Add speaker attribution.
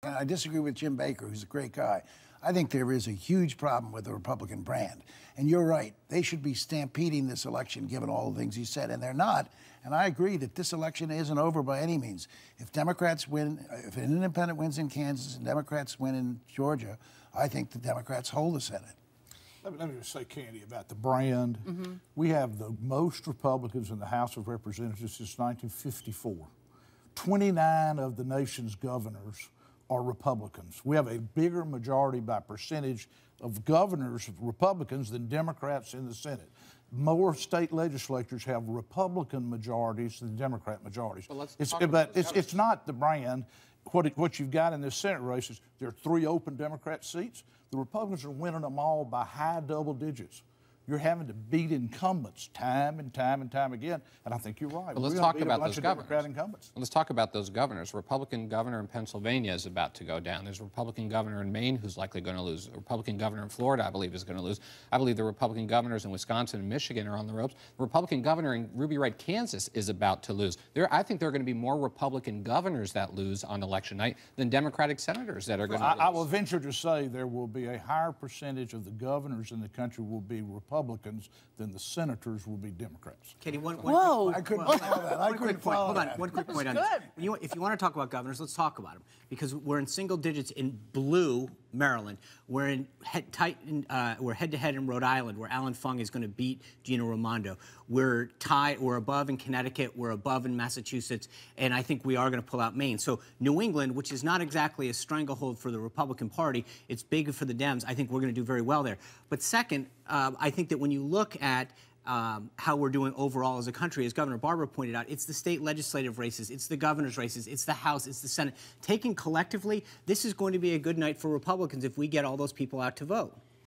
Speaker 1: And I disagree with Jim Baker, who's a great guy. I think there is a huge problem with the Republican brand. And you're right. They should be stampeding this election, given all the things he said, and they're not. And I agree that this election isn't over by any means. If Democrats win, if an independent wins in Kansas and Democrats win in Georgia, I think the Democrats hold the Senate.
Speaker 2: Let me just say, Candy, about the brand. We have the most Republicans in the House of Representatives since 1954. 29 of the nation's governors are Republicans. We have a bigger majority by percentage of governors, Republicans, than Democrats in the Senate. More state legislatures have Republican majorities than Democrat majorities. It's not the brand. What you've got in this Senate race is there are 3 open Democrat seats. The Republicans are winning them all by high double digits. You're having to beat incumbents time and time and time again, and I think you're right.
Speaker 3: Well, let's talk about those governors.
Speaker 2: Incumbents.
Speaker 3: Let's talk about those governors. Republican governor in Pennsylvania is about to go down. There's a Republican governor in Maine who's likely going to lose. A Republican governor in Florida, I believe, is going to lose. I believe the Republican governors in Wisconsin and Michigan are on the ropes. The Republican governor in Ruby Wright, Kansas, is about to lose. I think there are going to be more Republican governors that lose on election night than Democratic senators that are going to lose.
Speaker 2: I will venture to say there will be a higher percentage of the governors in the country will be Republicans than the senators will be Democrats.
Speaker 4: Katie, one
Speaker 1: I couldn't follow that. I couldn't follow that.
Speaker 4: One quick point on this. If you want to talk about governors, let's talk about them. Because we're in single digits in blue Maryland. We're in we're head-to-head in Rhode Island, where Alan Fung is going to beat Gina Raimondo. We're tied. We're above in Connecticut. We're above in Massachusetts, and I think we are going to pull out Maine. So New England, which is not exactly a stranglehold for the Republican Party, it's big for the Dems. I think we're going to do very well there. But second, I think that when you look at how we're doing overall as a country, as Governor Barbour pointed out, it's the state legislative races, it's the governor's races, it's the House, it's the Senate. Taken collectively, this is going to be a good night for Republicans if we get all those people out to vote.